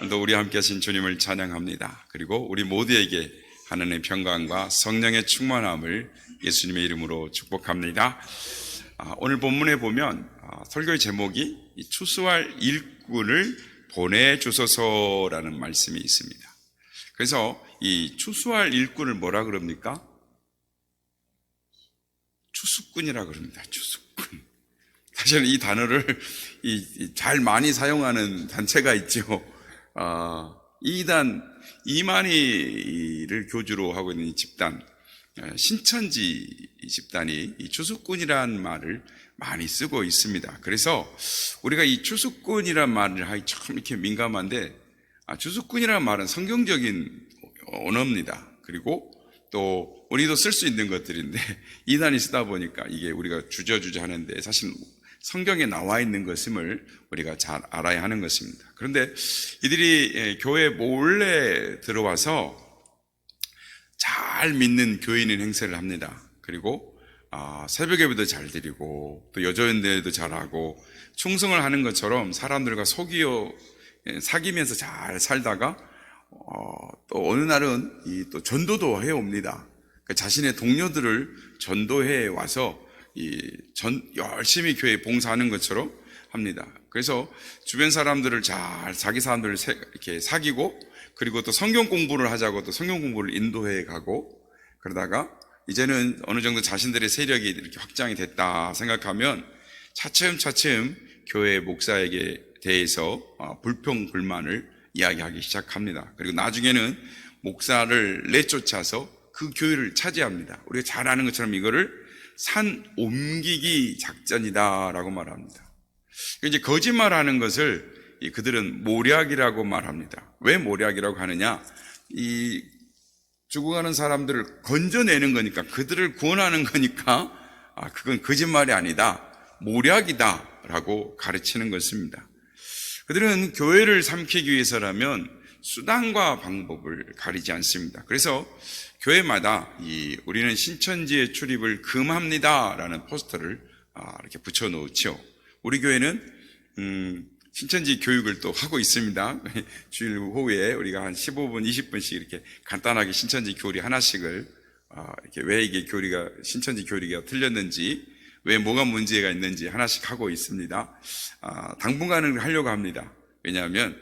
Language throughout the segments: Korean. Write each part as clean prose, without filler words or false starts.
또 우리 함께 하신 주님을 찬양합니다. 그리고 우리 모두에게 하나님의 평강과 성령의 충만함을 예수님의 이름으로 축복합니다. 오늘 본문에 보면 설교의 제목이 추수할 일꾼을 보내주소서라는 말씀이 있습니다. 그래서 이 추수할 일꾼을 뭐라 그럽니까? 추수꾼이라 그럽니다. 추수꾼. 사실 이 단어를 잘 많이 사용하는 단체가 있죠. 이단 이만희를 교주로 하고 있는 이 집단, 신천지 집단이 이 추수꾼이라는 말을 많이 쓰고 있습니다. 그래서 우리가 이 추수꾼이라는 말을 하기 참 이렇게 민감한데, 추수꾼이라는 말은 성경적인 언어입니다. 그리고 또 우리도 쓸 수 있는 것들인데 이단이 쓰다 보니까 이게 우리가 주저주저 하는데 사실 성경에 나와 있는 것임을 우리가 잘 알아야 하는 것입니다. 그런데 이들이 교회에 몰래 들어와서 잘 믿는 교인인 행세를 합니다. 그리고 새벽 예배도 잘 드리고 또 여조연대회도 잘하고 충성을 하는 것처럼 사람들과 사귀면서 잘 살다가 또 어느 날은 또 전도도 해옵니다. 그러니까 자신의 동료들을 전도해 와서 열심히 교회에 봉사하는 것처럼 합니다. 그래서 주변 사람들을 자기 사람들을 이렇게 사귀고, 그리고 또 성경 공부를 하자고 또 성경 공부를 인도해 가고, 그러다가 이제는 어느 정도 자신들의 세력이 이렇게 확장이 됐다 생각하면 차츰차츰 교회 목사에게 대해서 불평, 불만을 이야기하기 시작합니다. 그리고 나중에는 목사를 내쫓아서 그 교회를 차지합니다. 우리가 잘 아는 것처럼 이거를 산 옮기기 작전이다라고 말합니다. 이제 거짓말하는 것을 그들은 모략이라고 말합니다. 왜 모략이라고 하느냐? 죽어가는 사람들을 건져내는 거니까, 그들을 구원하는 거니까 그건 거짓말이 아니다, 모략이다라고 가르치는 것입니다. 그들은 교회를 삼키기 위해서라면 수단과 방법을 가리지 않습니다. 그래서 교회마다 우리는 신천지의 출입을 금합니다라는 포스터를 이렇게 붙여놓죠. 우리 교회는 신천지 교육을 또 하고 있습니다. 주일 오후에 우리가 한 15분, 20분씩 이렇게 간단하게 신천지 교리 하나씩을 이렇게 왜 이게 신천지 교리가 틀렸는지, 왜 뭐가 문제가 있는지 하나씩 하고 있습니다. 당분간은 하려고 합니다. 왜냐하면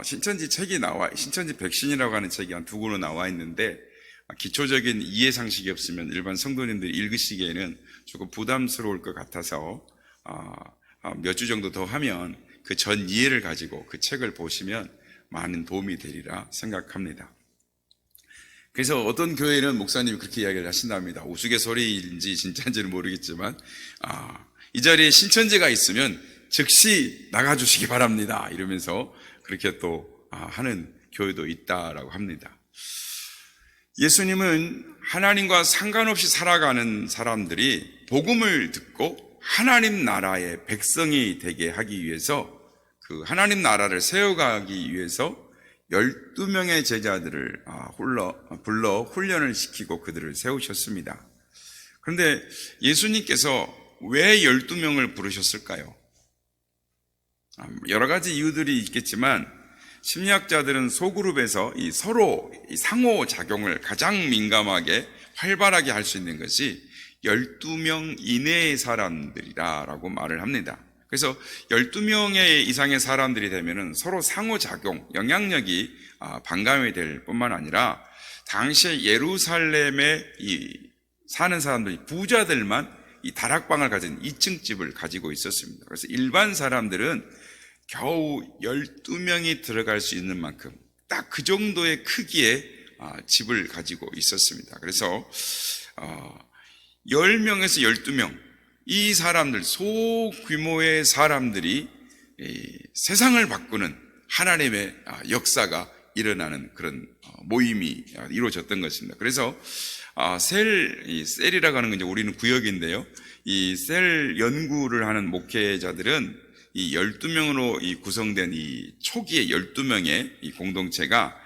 신천지 책이 신천지 백신이라고 하는 책이 한 2권으로 나와 있는데, 기초적인 이해상식이 없으면 일반 성도님들이 읽으시기에는 조금 부담스러울 것 같아서 몇 주 정도 더 하면 그 전 이해를 가지고 그 책을 보시면 많은 도움이 되리라 생각합니다. 그래서 어떤 교회는 목사님이 그렇게 이야기를 하신답니다. 우스갯소리인지 진짜인지는 모르겠지만 이 자리에 신천지가 있으면 즉시 나가주시기 바랍니다, 이러면서 그렇게 또 하는 교회도 있다라고 합니다. 예수님은 하나님과 상관없이 살아가는 사람들이 복음을 듣고 하나님 나라의 백성이 되게 하기 위해서, 그 하나님 나라를 세워가기 위해서 12명의 제자들을 불러 훈련을 시키고 그들을 세우셨습니다. 그런데 예수님께서 왜 12명을 부르셨을까요? 여러 가지 이유들이 있겠지만 심리학자들은 소그룹에서 서로 상호작용을 가장 민감하게 활발하게 할 수 있는 것이 12명 이내의 사람들이라고 말을 합니다. 그래서 12명의 이상의 사람들이 되면은 서로 상호작용, 영향력이 반감이 될 뿐만 아니라, 당시에 예루살렘에 사는 사람들이 부자들만 이 다락방을 가진 2층 집을 가지고 있었습니다. 그래서 일반 사람들은 겨우 12명이 들어갈 수 있는 만큼 딱 그 정도의 크기의 집을 가지고 있었습니다. 그래서 10명에서 12명, 이 사람들, 소규모의 사람들이 세상을 바꾸는 하나님의 역사가 일어나는 그런 모임이 이루어졌던 것입니다. 그래서 셀이라고 하는 건 이제 우리는 구역인데요, 이 셀 연구를 하는 목회자들은 이 12명으로 구성된 이 초기의 12명의 이 공동체가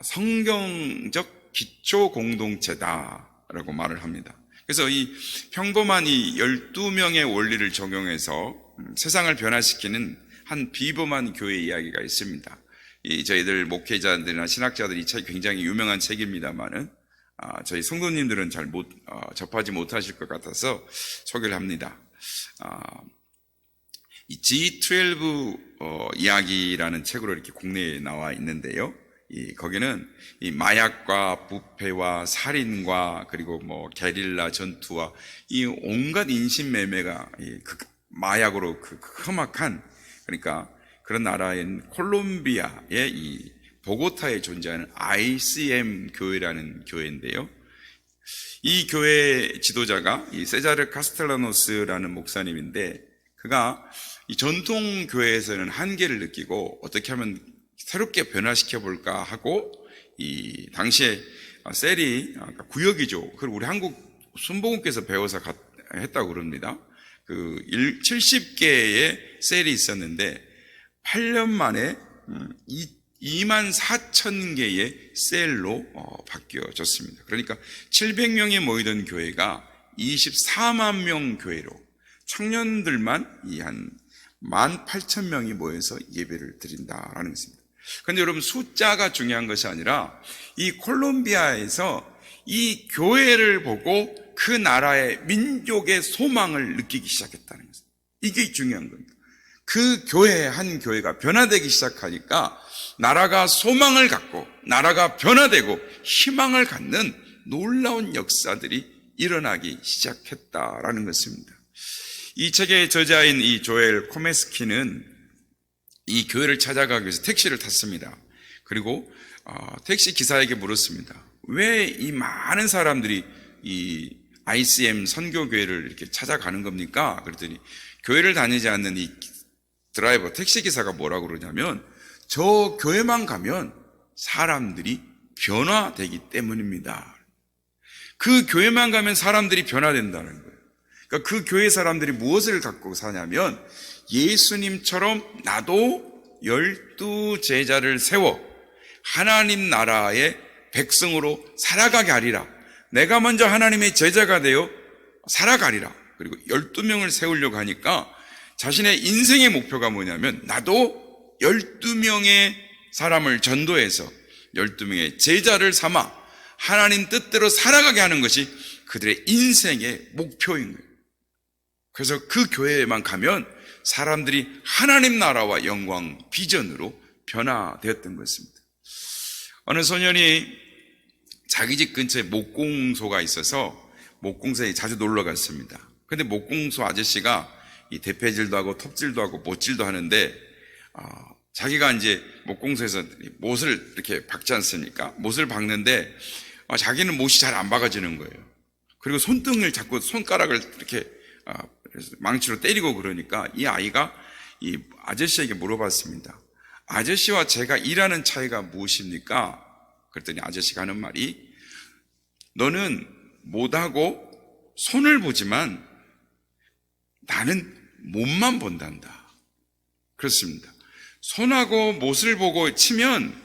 성경적 기초 공동체다라고 말을 합니다. 그래서 이 평범한 이 12명의 원리를 적용해서 세상을 변화시키는 한 비범한 교회 이야기가 있습니다. 이 저희들 목회자들이나 신학자들이 이 책 굉장히 유명한 책입니다만은 저희 성도님들은 잘 접하지 못하실 것 같아서 소개를 합니다. 이 G12 이야기라는 책으로 이렇게 국내에 나와 있는데요. 거기는 이 마약과 부패와 살인과 그리고 뭐 게릴라 전투와 이 온갖 인신매매가 마약으로 험악한, 그러니까 그런 나라인 콜롬비아의 이 보고타에 존재하는 ICM 교회라는 교회인데요. 이 교회 지도자가 이 세자르 카스텔라노스라는 목사님인데, 그가 이 전통 교회에서는 한계를 느끼고 어떻게 하면 새롭게 변화시켜 볼까 하고, 이 당시에 셀이 구역이죠. 그걸 우리 한국 순복음께서 배워서 했다고 그럽니다. 70개의 셀이 있었는데 8년 만에 24,000개의 셀로 바뀌어졌습니다. 그러니까 700명이 모이던 교회가 24만 명 교회로, 청년들만 한 18,000명이 모여서 예배를 드린다라는 것입니다. 그런데 여러분, 숫자가 중요한 것이 아니라 이 콜롬비아에서 이 교회를 보고 그 나라의 민족의 소망을 느끼기 시작했다는 것입니다. 이게 중요한 겁니다. 그 교회, 한 교회가 변화되기 시작하니까 나라가 소망을 갖고 나라가 변화되고 희망을 갖는 놀라운 역사들이 일어나기 시작했다라는 것입니다. 이 책의 저자인 이 조엘 코메스키는 이 교회를 찾아가기 위해서 택시를 탔습니다. 그리고 택시 기사에게 물었습니다. 왜 이 많은 사람들이 이 ICM 선교교회를 이렇게 찾아가는 겁니까? 그랬더니 교회를 다니지 않는 이 드라이버, 택시 기사가 뭐라고 그러냐면, 저 교회만 가면 사람들이 변화되기 때문입니다. 그 교회만 가면 사람들이 변화된다는 거예요. 그러니까 그 교회 사람들이 무엇을 갖고 사냐면, 예수님처럼 나도 12 제자를 세워 하나님 나라의 백성으로 살아가게 하리라. 내가 먼저 하나님의 제자가 되어 살아가리라. 그리고 12명을 세우려고 하니까 자신의 인생의 목표가 뭐냐면, 나도 12명의 사람을 전도해서 12명의 제자를 삼아 하나님 뜻대로 살아가게 하는 것이 그들의 인생의 목표인 거예요. 그래서 그 교회에만 가면 사람들이 하나님 나라와 영광 비전으로 변화되었던 것입니다. 어느 소년이 자기 집 근처에 목공소가 있어서 목공소에 자주 놀러 갔습니다. 근데 목공소 아저씨가 이 대패질도 하고 톱질도 하고 못질도 하는데, 자기가 이제 목공소에서 못을 이렇게 박지 않습니까? 못을 박는데 자기는 못이 잘 안 박아지는 거예요. 그리고 손등을 자꾸 손가락을 이렇게 망치로 때리고 그러니까 이 아이가 이 아저씨에게 물어봤습니다. 아저씨와 제가 일하는 차이가 무엇입니까? 그랬더니 아저씨가 하는 말이, 너는 못하고 손을 보지만 나는 못만 본단다. 그렇습니다. 손하고 못을 보고 치면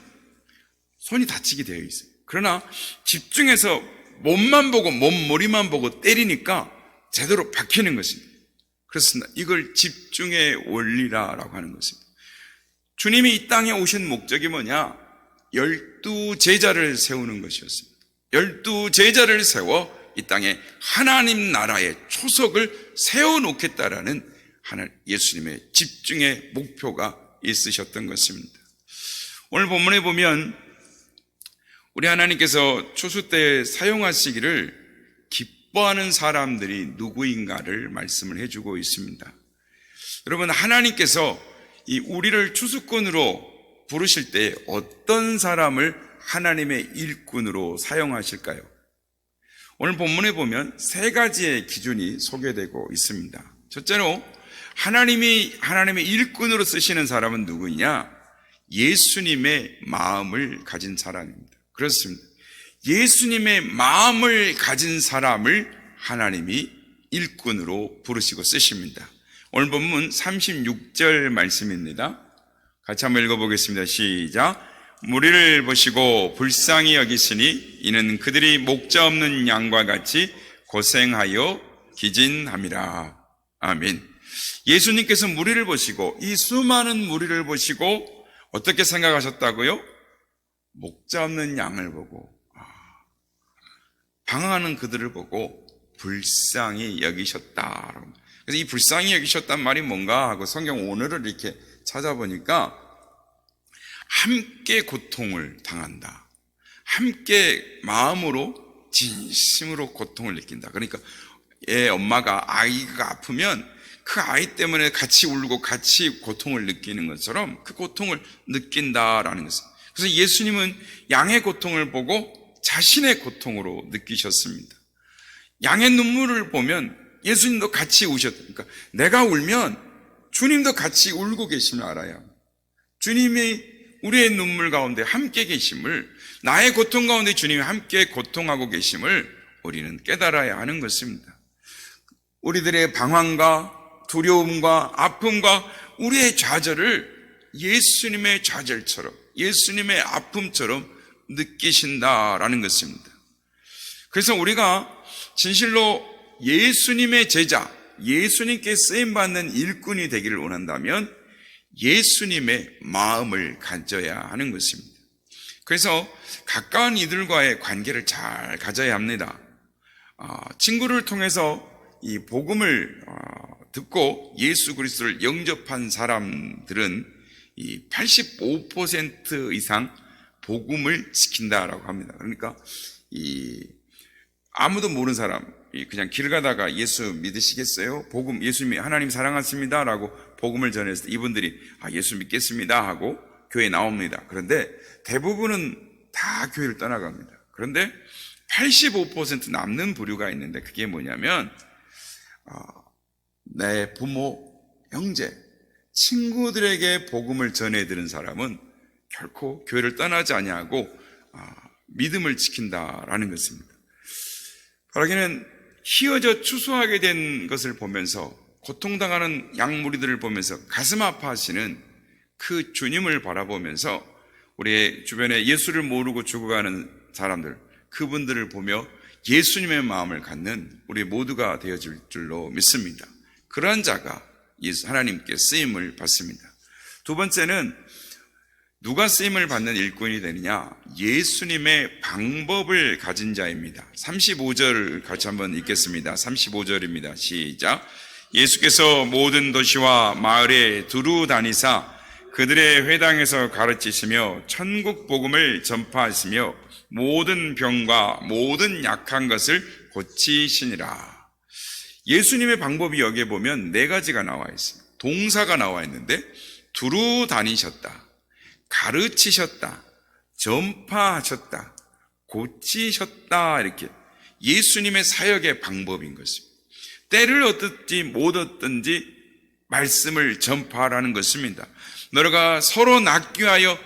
손이 다치게 되어 있어요. 그러나 집중해서 못만 보고 몸머리만 보고 때리니까 제대로 박히는 것입니다. 그렇습니다. 이걸 집중의 원리라고 하는 것입니다. 주님이 이 땅에 오신 목적이 뭐냐? 12 제자를 세우는 것이었습니다. 12 제자를 세워 이 땅에 하나님 나라의 초석을 세워놓겠다라는 예수님의 집중의 목표가 있으셨던 것입니다. 오늘 본문에 보면 우리 하나님께서 추수 때 사용하시기를 기뻐하는 사람들이 누구인가를 말씀을 해주고 있습니다. 여러분, 하나님께서 이 우리를 추수꾼으로 부르실 때 어떤 사람을 하나님의 일꾼으로 사용하실까요? 오늘 본문에 보면 세 가지의 기준이 소개되고 있습니다. 첫째로 하나님의 일꾼으로 쓰시는 사람은 누구냐? 예수님의 마음을 가진 사람입니다. 그렇습니다. 예수님의 마음을 가진 사람을 하나님이 일꾼으로 부르시고 쓰십니다. 오늘 본문 36절 말씀입니다. 같이 한번 읽어보겠습니다. 시작. 무리를 보시고 불쌍히 여기시니 이는 그들이 목자 없는 양과 같이 고생하여 기진함이라. 아멘. 예수님께서 무리를 보시고, 이 수많은 무리를 보시고 어떻게 생각하셨다고요? 목자 없는 양을 보고, 방황하는 그들을 보고 불쌍히 여기셨다. 그래서 이 불쌍히 여기셨단 말이 뭔가 하고 성경 오늘을 이렇게 찾아보니까 함께 고통을 당한다. 함께 마음으로 진심으로 고통을 느낀다. 그러니까 엄마가 아이가 아프면 그 아이 때문에 같이 울고 같이 고통을 느끼는 것처럼 그 고통을 느낀다라는 것입니다. 그래서 예수님은 양의 고통을 보고 자신의 고통으로 느끼셨습니다. 양의 눈물을 보면 예수님도 같이 우셨다. 그러니까 내가 울면 주님도 같이 울고 계심을 알아야 합니다. 주님이 우리의 눈물 가운데 함께 계심을, 나의 고통 가운데 주님이 함께 고통하고 계심을 우리는 깨달아야 하는 것입니다. 우리들의 방황과 두려움과 아픔과 우리의 좌절을 예수님의 좌절처럼, 예수님의 아픔처럼 느끼신다라는 것입니다. 그래서 우리가 진실로 예수님의 제자, 예수님께 쓰임받는 일꾼이 되기를 원한다면 예수님의 마음을 가져야 하는 것입니다. 그래서 가까운 이들과의 관계를 잘 가져야 합니다. 친구를 통해서 이 복음을 듣고 예수 그리스도를 영접한 사람들은 이 85% 이상 복음을 지킨다라고 합니다. 그러니까 아무도 모르는 사람, 그냥 길 가다가 예수 믿으시겠어요? 복음, 예수님이 하나님 사랑하십니다 라고 복음을 전했을 때 이분들이 예수 믿겠습니다 하고 교회에 나옵니다. 그런데 대부분은 다 교회를 떠나갑니다. 그런데 85% 남는 부류가 있는데 그게 뭐냐면 내 부모, 형제, 친구들에게 복음을 전해드린 사람은 결코 교회를 떠나지 아니하고 믿음을 지킨다라는 것입니다. 바라기는 휘어져 추수하게 된 것을 보면서, 고통당하는 양무리들을 보면서 가슴 아파하시는 그 주님을 바라보면서 우리의 주변에 예수를 모르고 죽어가는 사람들, 그분들을 보며 예수님의 마음을 갖는 우리 모두가 되어질 줄로 믿습니다. 그러한 자가 하나님께 쓰임을 받습니다. 두 번째는 누가 쓰임을 받는 일꾼이 되느냐? 예수님의 방법을 가진 자입니다. 35절을 같이 한번 읽겠습니다. 35절입니다. 시작. 예수께서 모든 도시와 마을에 두루 다니사 그들의 회당에서 가르치시며 천국 복음을 전파하시며 모든 병과 모든 약한 것을 고치시니라. 예수님의 방법이 여기에 보면 네 가지가 나와 있습니다. 동사가 나와 있는데 두루 다니셨다, 가르치셨다, 전파하셨다, 고치셨다, 이렇게 예수님의 사역의 방법인 것입니다. 때를 얻든지 못 얻든지 말씀을 전파하라는 것입니다. 너희가 서로 낫기 위하여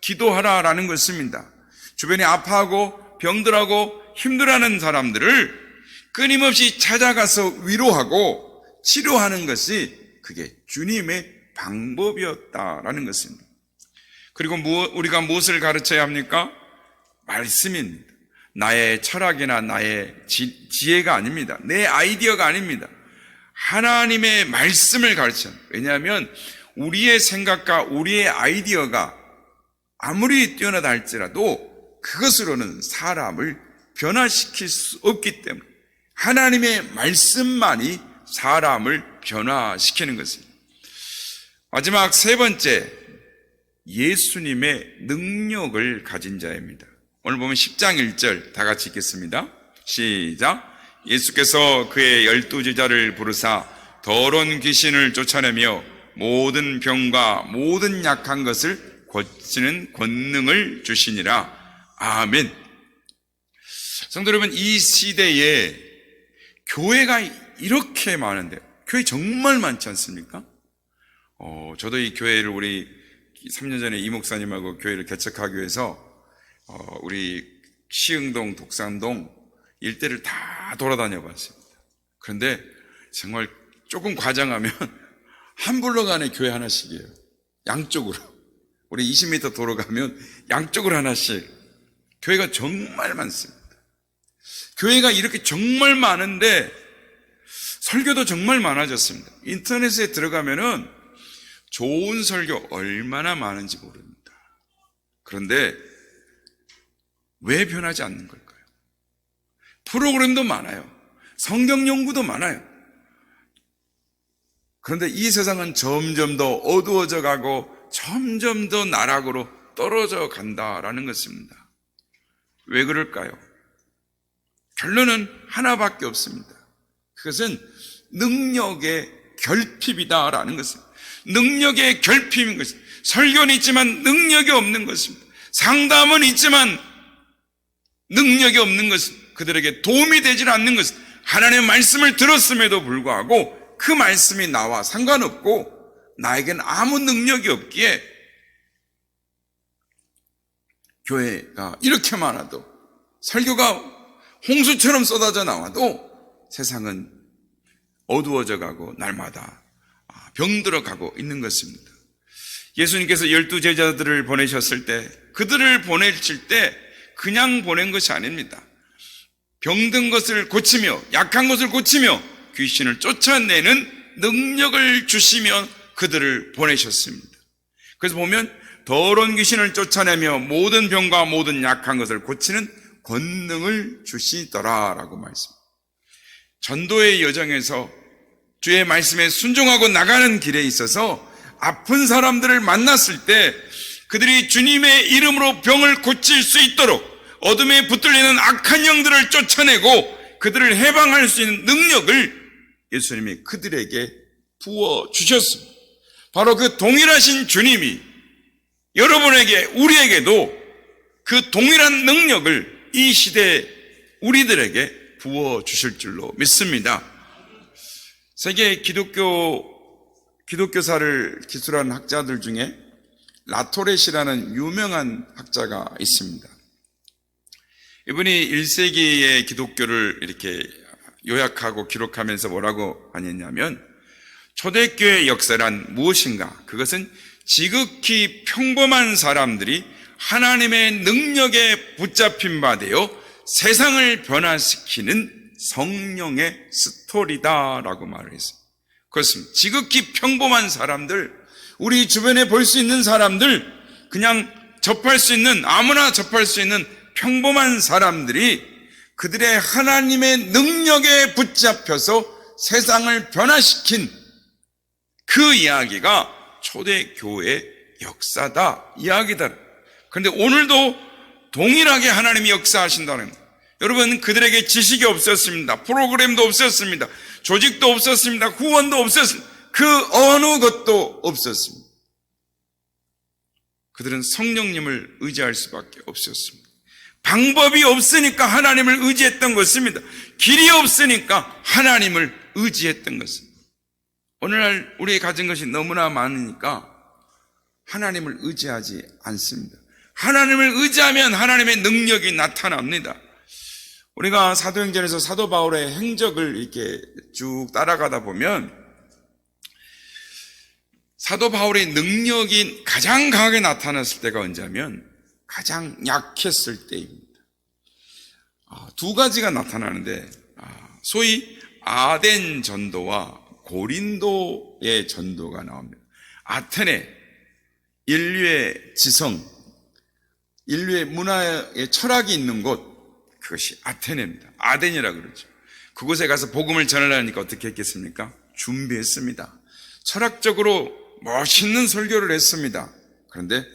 기도하라라는 것입니다. 주변에 아파하고 병들하고 힘들어하는 사람들을 끊임없이 찾아가서 위로하고 치료하는 것이 그게 주님의 방법이었다라는 것입니다. 그리고 우리가 무엇을 가르쳐야 합니까? 말씀입니다. 나의 철학이나 나의 지혜가 아닙니다. 내 아이디어가 아닙니다. 하나님의 말씀을 가르쳐야 합니다. 왜냐하면 우리의 생각과 우리의 아이디어가 아무리 뛰어나다 할지라도 그것으로는 사람을 변화시킬 수 없기 때문에 하나님의 말씀만이 사람을 변화시키는 것입니다. 마지막 세 번째, 예수님의 능력을 가진 자입니다. 오늘 보면 10장 1절 다 같이 읽겠습니다. 시작. 예수께서 그의 12제자를 부르사 더러운 귀신을 쫓아내며 모든 병과 모든 약한 것을 고치는 권능을 주시니라. 아멘. 성도 여러분, 이 시대에 교회가 이렇게 많은데, 교회 정말 많지 않습니까? 저도 이 교회를 우리 3년 전에 이 목사님하고 교회를 개척하기 위해서 우리 시흥동, 독산동 일대를 다 돌아다녀 봤습니다. 그런데 정말 조금 과장하면 한 블록 안에 교회 하나씩이에요. 양쪽으로. 우리 20m 도로 가면 양쪽으로 하나씩. 교회가 정말 많습니다. 교회가 이렇게 정말 많은데 설교도 정말 많아졌습니다. 인터넷에 들어가면은 좋은 설교 얼마나 많은지 모릅니다. 그런데 왜 변하지 않는 걸까요? 프로그램도 많아요. 성경 연구도 많아요. 그런데 이 세상은 점점 더 어두워져 가고 점점 더 나락으로 떨어져 간다라는 것입니다. 왜 그럴까요? 결론은 하나밖에 없습니다. 그것은 능력의 결핍이다라는 것입니다. 능력의 결핍인 것입니다. 설교는 있지만 능력이 없는 것입니다. 상담은 있지만 능력이 없는 것입니다. 그들에게 도움이 되질 않는 것입니다. 하나님의 말씀을 들었음에도 불구하고 그 말씀이 나와 상관없고 나에겐 아무 능력이 없기에 교회가 이렇게 많아도 설교가 홍수처럼 쏟아져 나와도 세상은 어두워져 가고 날마다 병들어 가고 있는 것입니다. 예수님께서 12 제자들을 보내셨을 때 그들을 보내실 때 그냥 보낸 것이 아닙니다. 병든 것을 고치며 약한 것을 고치며 귀신을 쫓아내는 능력을 주시며 그들을 보내셨습니다. 그래서 보면 더러운 귀신을 쫓아내며 모든 병과 모든 약한 것을 고치는 권능을 주시더라라고 말씀합니다. 전도의 여정에서 주의 말씀에 순종하고 나가는 길에 있어서 아픈 사람들을 만났을 때 그들이 주님의 이름으로 병을 고칠 수 있도록 어둠에 붙들리는 악한 영들을 쫓아내고 그들을 해방할 수 있는 능력을 예수님이 그들에게 부어주셨습니다. 바로 그 동일하신 주님이 여러분에게 우리에게도 그 동일한 능력을 이 시대 우리들에게 부어주실 줄로 믿습니다. 세계 기독교사를 기술한 학자들 중에 라토렛이라는 유명한 학자가 있습니다. 이분이 1세기의 기독교를 이렇게 요약하고 기록하면서 뭐라고 하냐면 초대교회 역사란 무엇인가? 그것은 지극히 평범한 사람들이 하나님의 능력에 붙잡힌 바 되어 세상을 변화시키는 성령의 스토리다라고 말을 했습니다. 그렇습니다. 지극히 평범한 사람들, 우리 주변에 볼 수 있는 사람들, 그냥 접할 수 있는, 아무나 접할 수 있는 평범한 사람들이 그들의 하나님의 능력에 붙잡혀서 세상을 변화시킨 그 이야기가 초대교회의 역사다, 이야기다. 그런데 오늘도 동일하게 하나님이 역사하신다는 거예요. 여러분, 그들에게 지식이 없었습니다. 프로그램도 없었습니다. 조직도 없었습니다. 후원도 없었습니다. 그 어느 것도 없었습니다. 그들은 성령님을 의지할 수밖에 없었습니다. 방법이 없으니까 하나님을 의지했던 것입니다. 길이 없으니까 하나님을 의지했던 것입니다. 오늘날 우리가 가진 것이 너무나 많으니까 하나님을 의지하지 않습니다. 하나님을 의지하면 하나님의 능력이 나타납니다. 우리가 사도행전에서 사도 바울의 행적을 이렇게 쭉 따라가다 보면 사도 바울의 능력이 가장 강하게 나타났을 때가 언제냐면 가장 약했을 때입니다. 두 가지가 나타나는데 소위 아덴 전도와 고린도의 전도가 나옵니다. 아테네, 인류의 지성, 인류의 문화의 철학이 있는 곳, 그것이 아테네입니다. 아덴이라고 그러죠. 그곳에 가서 복음을 전하려니까 어떻게 했겠습니까? 준비했습니다. 철학적으로 멋있는 설교를 했습니다. 그런데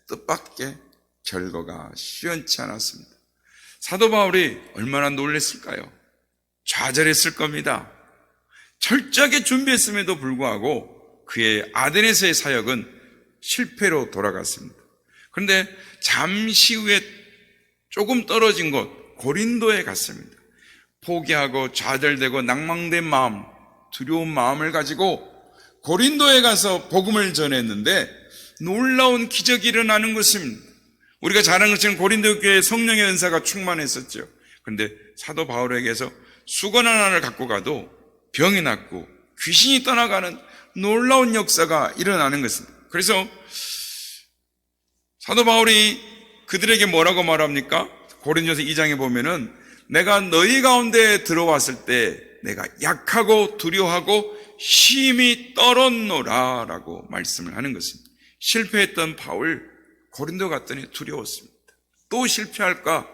뜻밖의 결과가 시원치 않았습니다. 사도 바울이 얼마나 놀랐을까요? 좌절했을 겁니다. 철저하게 준비했음에도 불구하고 그의 아덴에서의 사역은 실패로 돌아갔습니다. 그런데 잠시 후에 조금 떨어진 곳 고린도에 갔습니다. 포기하고 좌절되고 낭망된 마음, 두려운 마음을 가지고 고린도에 가서 복음을 전했는데 놀라운 기적이 일어나는 것입니다. 우리가 잘 아는 것처럼 고린도 교회에 성령의 은사가 충만했었죠. 그런데 사도 바울에게서 수건 하나를 갖고 가도 병이 낫고 귀신이 떠나가는 놀라운 역사가 일어나는 것입니다. 그래서 사도 바울이 그들에게 뭐라고 말합니까? 고린도서 2장에 보면은 내가 너희 가운데 들어왔을 때 내가 약하고 두려워하고 심히 떨었노라 라고 말씀을 하는 것입니다. 실패했던 바울, 고린도 갔더니 두려웠습니다. 또 실패할까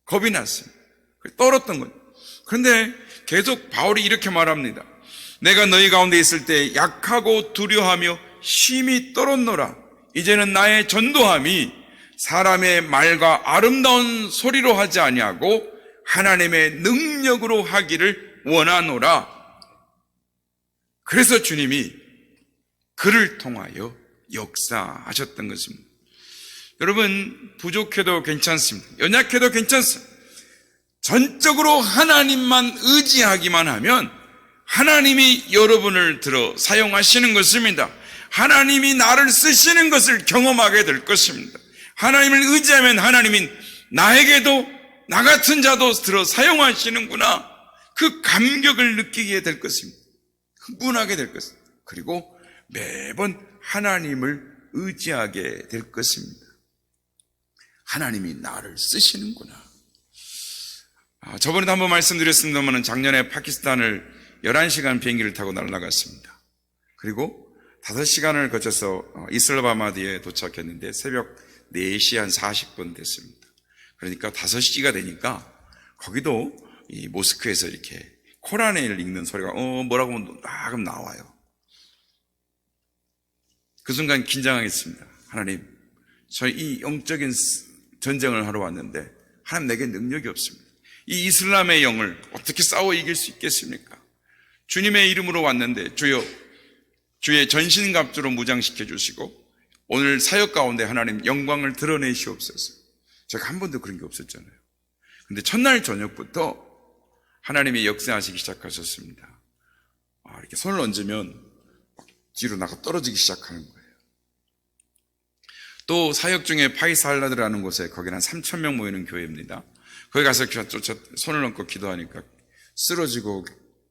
겁이 났습니다. 떨었던 거예요. 그런데 계속 바울이 이렇게 말합니다. 내가 너희 가운데 있을 때 약하고 두려워하며 심히 떨었노라. 이제는 나의 전도함이 사람의 말과 아름다운 소리로 하지 아니하고 하나님의 능력으로 하기를 원하노라. 그래서 주님이 그를 통하여 역사하셨던 것입니다. 여러분, 부족해도 괜찮습니다. 연약해도 괜찮습니다. 전적으로 하나님만 의지하기만 하면 하나님이 여러분을 들어 사용하시는 것입니다. 하나님이 나를 쓰시는 것을 경험하게 될 것입니다. 하나님을 의지하면 하나님이 나에게도 나 같은 자도 들어 사용하시는구나. 그 감격을 느끼게 될 것입니다. 흥분하게 될 것입니다. 그리고 매번 하나님을 의지하게 될 것입니다. 하나님이 나를 쓰시는구나. 저번에도 한번 말씀드렸습니다만 작년에 파키스탄을 11시간 비행기를 타고 날아갔습니다. 그리고 5시간을 거쳐서 이슬라마바드에 도착했는데 새벽 4시 한 40분 됐습니다. 그러니까 5시가 되니까 거기도 이 모스크에서 이렇게 코란을 읽는 소리가 뭐라고 하면 나와요. 그 순간 긴장하겠습니다. 하나님, 저희 이 영적인 전쟁을 하러 왔는데 하나님 내게 능력이 없습니다. 이 이슬람의 영을 어떻게 싸워 이길 수 있겠습니까? 주님의 이름으로 왔는데 주여, 주의 전신갑주로 무장시켜 주시고 오늘 사역 가운데 하나님 영광을 드러내시옵소서. 제가 한 번도 그런 게 없었잖아요. 근데 첫날 저녁부터 하나님이 역사하시기 시작하셨습니다. 이렇게 손을 얹으면 뒤로 나가 떨어지기 시작하는 거예요. 또 사역 중에 파이살라드라는 곳에 거기는 한 3,000명 모이는 교회입니다. 거기 가서 손을 얹고 기도하니까 쓰러지고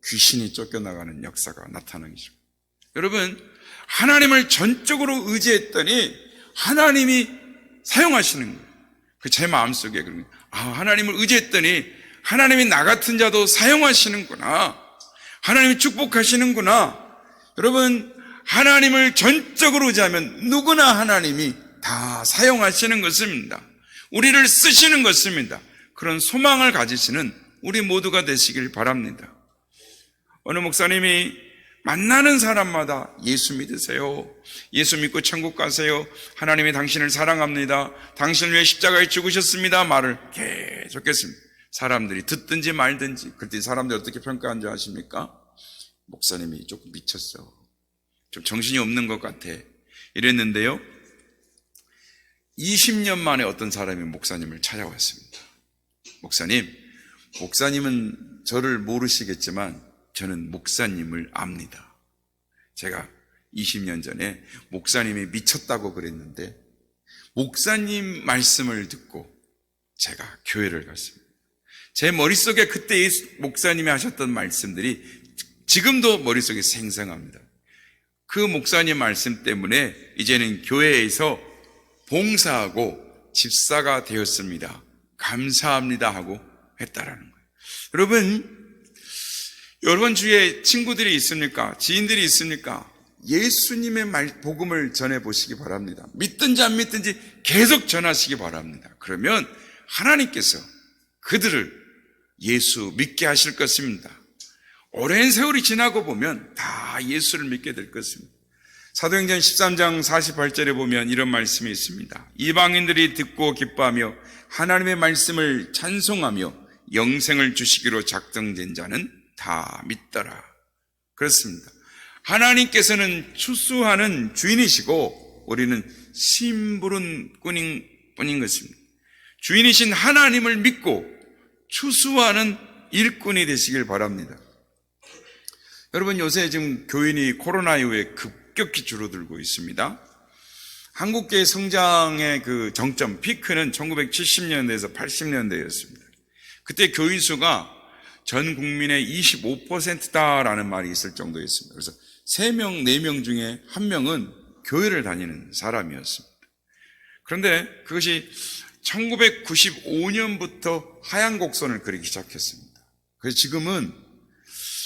귀신이 쫓겨나가는 역사가 나타나기 시작합니다. 여러분, 하나님을 전적으로 의지했더니 하나님이 사용하시는 거예요. 그 제 마음속에 그런 거예요. 하나님을 의지했더니 하나님이 나 같은 자도 사용하시는구나. 하나님이 축복하시는구나. 여러분, 하나님을 전적으로 의지하면 누구나 하나님이 다 사용하시는 것입니다. 우리를 쓰시는 것입니다. 그런 소망을 가지시는 우리 모두가 되시길 바랍니다. 어느 목사님이 만나는 사람마다 예수 믿으세요. 예수 믿고 천국 가세요. 하나님이 당신을 사랑합니다. 당신을 위해 십자가에 죽으셨습니다. 말을 계속 했습니다. 사람들이 듣든지 말든지. 그때 사람들이 어떻게 평가한 줄 아십니까? 목사님이 조금 미쳤어. 좀 정신이 없는 것 같아. 이랬는데요. 20년 만에 어떤 사람이 목사님을 찾아왔습니다. 목사님은 저를 모르시겠지만 저는 목사님을 압니다. 제가 20년 전에 목사님이 미쳤다고 그랬는데 목사님 말씀을 듣고 제가 교회를 갔습니다. 제 머릿속에 그때 목사님이 하셨던 말씀들이 지금도 머릿속에 생생합니다. 그 목사님 말씀 때문에 이제는 교회에서 봉사하고 집사가 되었습니다. 감사합니다 하고 했다라는 거예요. 여러분 주위에 친구들이 있습니까? 지인들이 있습니까? 예수님의 복음을 전해보시기 바랍니다. 믿든지 안 믿든지 계속 전하시기 바랍니다. 그러면 하나님께서 그들을 예수 믿게 하실 것입니다. 오랜 세월이 지나고 보면 다 예수를 믿게 될 것입니다. 사도행전 13장 48절에 보면 이런 말씀이 있습니다. 이방인들이 듣고 기뻐하며 하나님의 말씀을 찬송하며 영생을 주시기로 작정된 자는 다 믿더라. 그렇습니다. 하나님께서는 추수하는 주인이시고 우리는 심부름꾼인 것입니다. 주인이신 하나님을 믿고 추수하는 일꾼이 되시길 바랍니다. 여러분, 요새 지금 교인이 코로나 이후에 급격히 줄어들고 있습니다. 한국교회 성장의 그 정점, 피크는 1970년대에서 80년대였습니다. 그때 교인 수가 전 국민의 25%다라는 말이 있을 정도였습니다. 그래서 3명, 4명 중에 1명은 교회를 다니는 사람이었습니다. 그런데 그것이 1995년부터 하얀 곡선을 그리기 시작했습니다. 그래서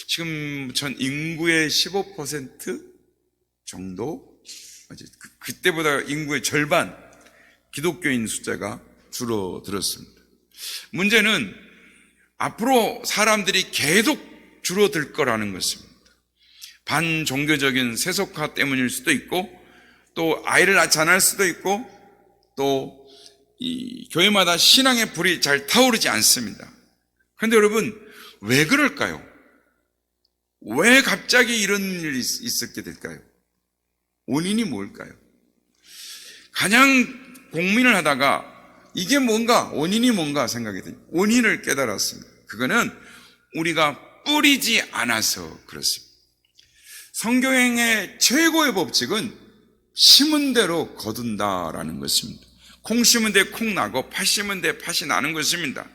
지금 전 인구의 15% 정도, 그때보다 인구의 절반 기독교인 숫자가 줄어들었습니다. 문제는 앞으로 사람들이 계속 줄어들 거라는 것입니다. 반종교적인 세속화 때문일 수도 있고, 또 아이를 낳지 않을 수도 있고, 또 이 교회마다 신앙의 불이 잘 타오르지 않습니다. 그런데 여러분, 왜 그럴까요? 왜 갑자기 이런 일이 있었게 될까요? 원인이 뭘까요? 가장 고민을 하다가 이게 뭔가, 원인이 뭔가 생각이 듭니다. 원인을 깨달았습니다. 그거는 우리가 뿌리지 않아서 그렇습니다. 성경의 최고의 법칙은 심은 대로 거둔다라는 것입니다. 콩 심은 데 콩 나고 팥 심은 데 팥이 나는 것입니다.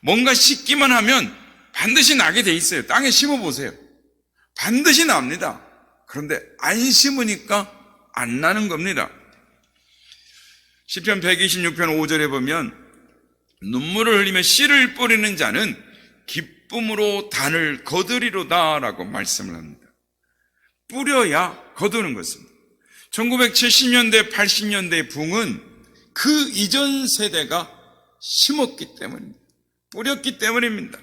뭔가 심기만 하면 반드시 나게 돼 있어요. 땅에 심어보세요. 반드시 납니다. 그런데 안 심으니까 안 나는 겁니다. 시편 126편 5절에 보면 눈물을 흘리며 씨를 뿌리는 자는 기쁨으로 단을 거두리로다 라고 말씀을 합니다. 뿌려야 거두는 것입니다. 1970년대 80년대의 붕은 그 이전 세대가 심었기 때문입니다. 뿌렸기 때문입니다.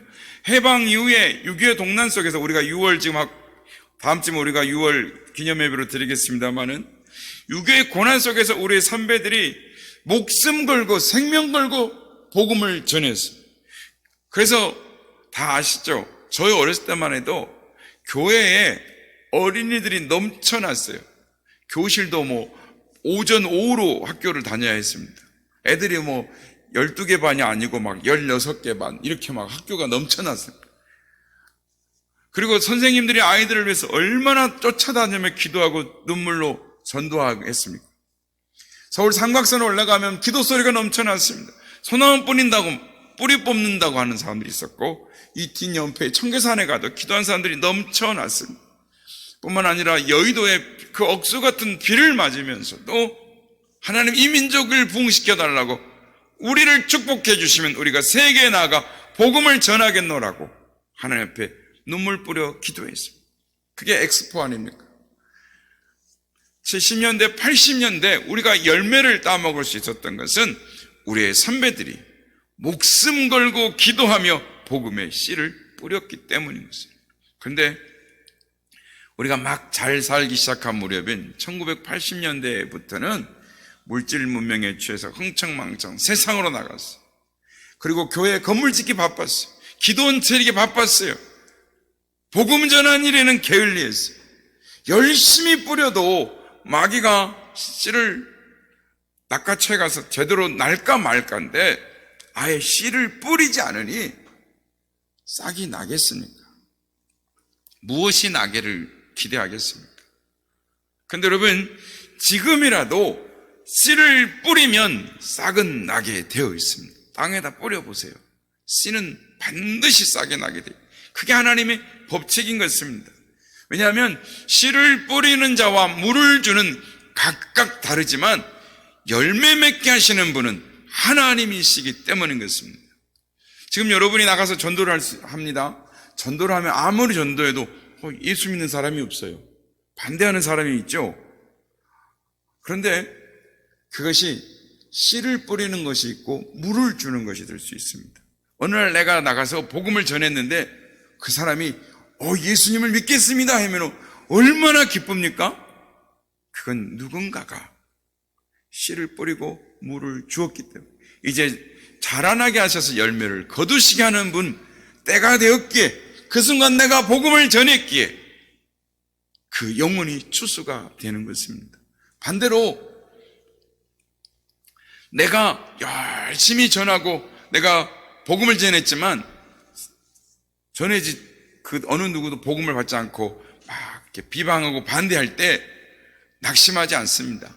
해방 이후에 6.25 동란 속에서 우리가 6월 다음 주에 우리가 6월 기념예배로 드리겠습니다만은 6.25의 고난 속에서 우리의 선배들이 목숨 걸고 생명 걸고 복음을 전했어요. 그래서 다 아시죠? 저희 어렸을 때만 해도 교회에 어린이들이 넘쳐났어요. 교실도 오전 오후로 학교를 다녀야 했습니다. 애들이 12개 반이 아니고 16개 반 이렇게 학교가 넘쳐났어요. 그리고 선생님들이 아이들을 위해서 얼마나 쫓아다니며 기도하고 눈물로 전도하겠습니까? 서울 삼각산에 올라가면 기도 소리가 넘쳐났습니다. 소나무 뿌리 뽑는다고 하는 사람들이 있었고, 이 뒷연패 청계산에 가도 기도한 사람들이 넘쳐났습니다. 뿐만 아니라 여의도에 그 억수 같은 비를 맞으면서도 하나님 이 민족을 부흥시켜달라고, 우리를 축복해 주시면 우리가 세계에 나아가 복음을 전하겠노라고 하나님 앞에 눈물 뿌려 기도했습니다. 그게 엑스포 아닙니까? 70년대 80년대 우리가 열매를 따먹을 수 있었던 것은 우리의 선배들이 목숨 걸고 기도하며 복음의 씨를 뿌렸기 때문인 것입니다. 그런데 우리가 막 잘 살기 시작한 무렵인 1980년대부터는 물질 문명에 취해서 흥청망청 세상으로 나갔어요. 그리고 교회 건물 짓기 바빴어요. 기도원 차리기 바빴어요. 복음 전한 일에는 게을리했어요. 열심히 뿌려도 마귀가 씨를 낚아채 가서 제대로 날까 말까인데 아예 씨를 뿌리지 않으니 싹이 나겠습니까? 무엇이 나기를 기대하겠습니까? 근데 여러분, 지금이라도 씨를 뿌리면 싹은 나게 되어 있습니다. 땅에다 뿌려보세요. 씨는 반드시 싹이 나게 돼요. 그게 하나님의 법칙인 것입니다. 왜냐하면 씨를 뿌리는 자와 물을 주는 각각 다르지만 열매 맺게 하시는 분은 하나님이시기 때문인 것입니다. 지금 여러분이 나가서 전도를 합니다. 전도를 하면 아무리 전도해도 예수 믿는 사람이 없어요. 반대하는 사람이 있죠. 그런데 그것이 씨를 뿌리는 것이 있고 물을 주는 것이 될 수 있습니다. 어느 날 내가 나가서 복음을 전했는데 그 사람이 예수님을 믿겠습니다 하면 얼마나 기쁩니까? 그건 누군가가 씨를 뿌리고 물을 주었기 때문에 이제 자라나게 하셔서 열매를 거두시게 하는 분 때가 되었기에, 그 순간 내가 복음을 전했기에 그 영혼이 추수가 되는 것입니다. 반대로 내가 열심히 전하고 내가 복음을 전했지만 그 어느 누구도 복음을 받지 않고 막 이렇게 비방하고 반대할 때 낙심하지 않습니다.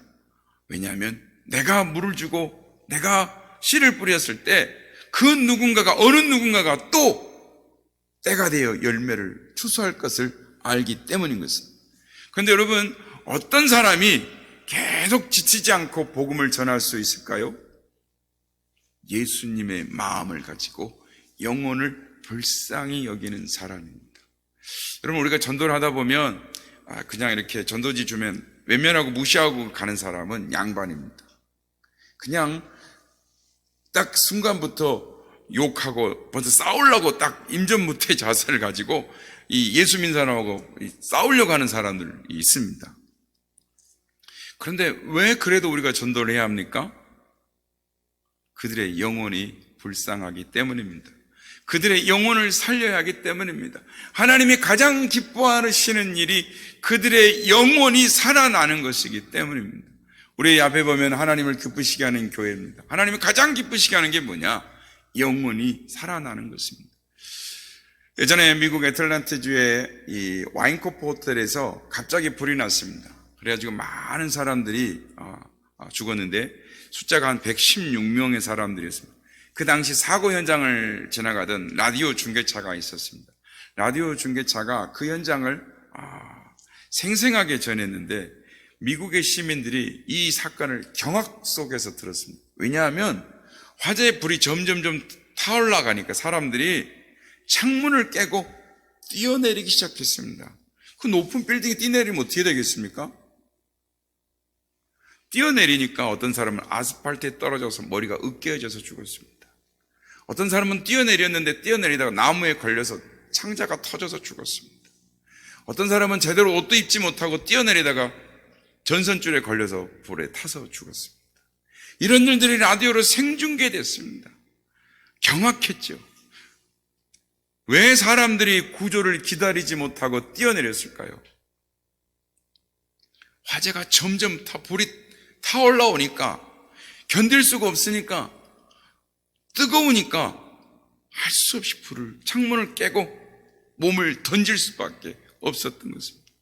왜냐하면 내가 물을 주고 내가 씨를 뿌렸을 때 그 누군가가, 어느 누군가가 또 때가 되어 열매를 추수할 것을 알기 때문인 것입니다. 그런데 여러분, 어떤 사람이 계속 지치지 않고 복음을 전할 수 있을까요? 예수님의 마음을 가지고 영혼을 불쌍히 여기는 사람입니다. 여러분, 우리가 전도를 하다 보면 그냥 이렇게 전도지 주면 외면하고 무시하고 가는 사람은 양반입니다. 그냥 딱 순간부터 욕하고 먼저 싸우려고 딱 임전무태 자세를 가지고 이 예수 믿는 사람하고 싸우려고 하는 사람들이 있습니다. 그런데 왜 그래도 우리가 전도를 해야 합니까? 그들의 영혼이 불쌍하기 때문입니다. 그들의 영혼을 살려야 하기 때문입니다. 하나님이 가장 기뻐하시는 일이 그들의 영혼이 살아나는 것이기 때문입니다. 우리 앞에 보면 하나님을 기쁘시게 하는 교회입니다. 하나님이 가장 기쁘시게 하는 게 뭐냐? 영혼이 살아나는 것입니다. 예전에 미국 애틀랜타주의 이 와인코프 호텔에서 갑자기 불이 났습니다. 그래가지고 많은 사람들이 죽었는데 숫자가 한 116명의 사람들이었습니다. 그 당시 사고 현장을 지나가던 라디오 중계차가 있었습니다. 라디오 중계차가 그 현장을 생생하게 전했는데 미국의 시민들이 이 사건을 경악 속에서 들었습니다. 왜냐하면 화재의 불이 점점 타올라가니까 사람들이 창문을 깨고 뛰어내리기 시작했습니다. 그 높은 빌딩에 뛰어내리면 어떻게 되겠습니까? 뛰어내리니까 어떤 사람은 아스팔트에 떨어져서 머리가 으깨어져서 죽었습니다. 어떤 사람은 뛰어내렸는데 뛰어내리다가 나무에 걸려서 창자가 터져서 죽었습니다. 어떤 사람은 제대로 옷도 입지 못하고 뛰어내리다가 전선줄에 걸려서 불에 타서 죽었습니다. 이런 일들이 라디오로 생중계됐습니다. 경악했죠. 왜 사람들이 구조를 기다리지 못하고 뛰어내렸을까요? 화재가 점점 불이 타올라오니까 견딜 수가 없으니까 뜨거우니까 할 수 없이 창문을 깨고 몸을 던질 수밖에 없었던 것입니다.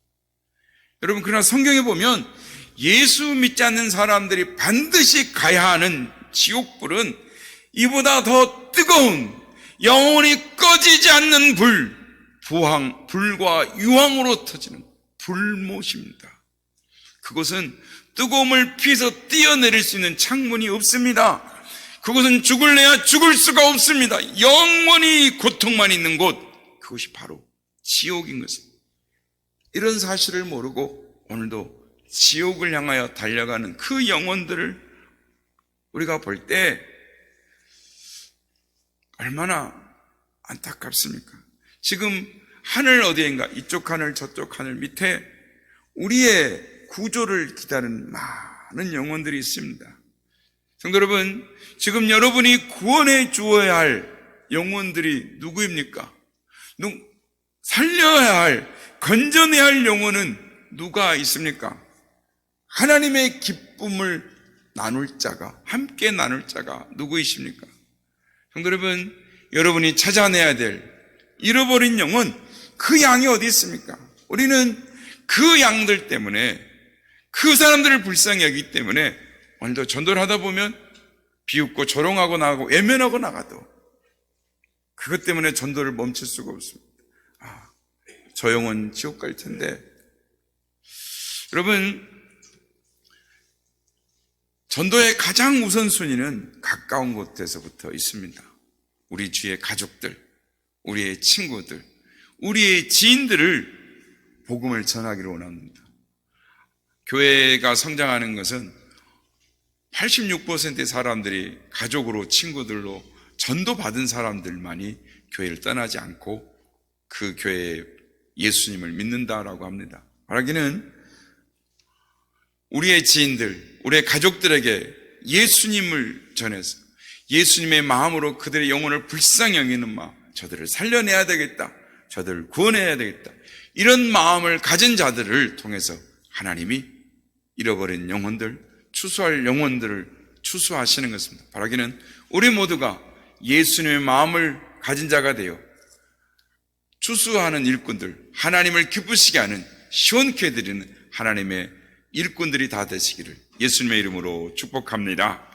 여러분, 그러나 성경에 보면 예수 믿지 않는 사람들이 반드시 가야 하는 지옥불은 이보다 더 뜨거운 영원히 꺼지지 않는 불과 유황으로 터지는 불못입니다. 그것은 뜨거움을 피해서 뛰어내릴 수 있는 창문이 없습니다. 그것은 죽을래야 죽을 수가 없습니다. 영원히 고통만 있는 곳, 그것이 바로 지옥인 것입니다. 이런 사실을 모르고 오늘도 지옥을 향하여 달려가는 그 영혼들을 우리가 볼 때 얼마나 안타깝습니까? 지금 하늘 어디인가, 이쪽 하늘 저쪽 하늘 밑에 우리의 구조를 기다리는 많은 영혼들이 있습니다. 성도 여러분, 지금 여러분이 구원해 주어야 할 영혼들이 누구입니까? 살려야 할, 건져내야 할 영혼은 누가 있습니까? 하나님의 기쁨을 나눌 자가, 함께 나눌 자가 누구이십니까? 성도 여러분, 여러분이 찾아내야 될 잃어버린 영혼, 그 양이 어디 있습니까? 우리는 그 양들 때문에, 그 사람들을 불쌍히 여기기 때문에 오늘도 전도를 하다 보면 비웃고 조롱하고 나가고 외면하고 나가도 그것 때문에 전도를 멈출 수가 없습니다. 저 영혼 지옥 갈 텐데. 여러분, 전도의 가장 우선순위는 가까운 곳에서부터 있습니다. 우리 주위의 가족들, 우리의 친구들, 우리의 지인들을 복음을 전하기를 원합니다. 교회가 성장하는 것은 86%의 사람들이 가족으로, 친구들로 전도받은 사람들만이 교회를 떠나지 않고 그 교회에 예수님을 믿는다라고 합니다. 말하기는 우리의 지인들, 우리의 가족들에게 예수님을 전해서 예수님의 마음으로 그들의 영혼을 불쌍히 여기는 마음, 저들을 살려내야 되겠다, 저들을 구원해야 되겠다, 이런 마음을 가진 자들을 통해서 하나님이 잃어버린 영혼들, 추수할 영혼들을 추수하시는 것입니다. 바라기는 우리 모두가 예수님의 마음을 가진 자가 되어 추수하는 일꾼들, 하나님을 기쁘시게 하는, 시원케 해드리는 하나님의 일꾼들이 다 되시기를 예수님의 이름으로 축복합니다.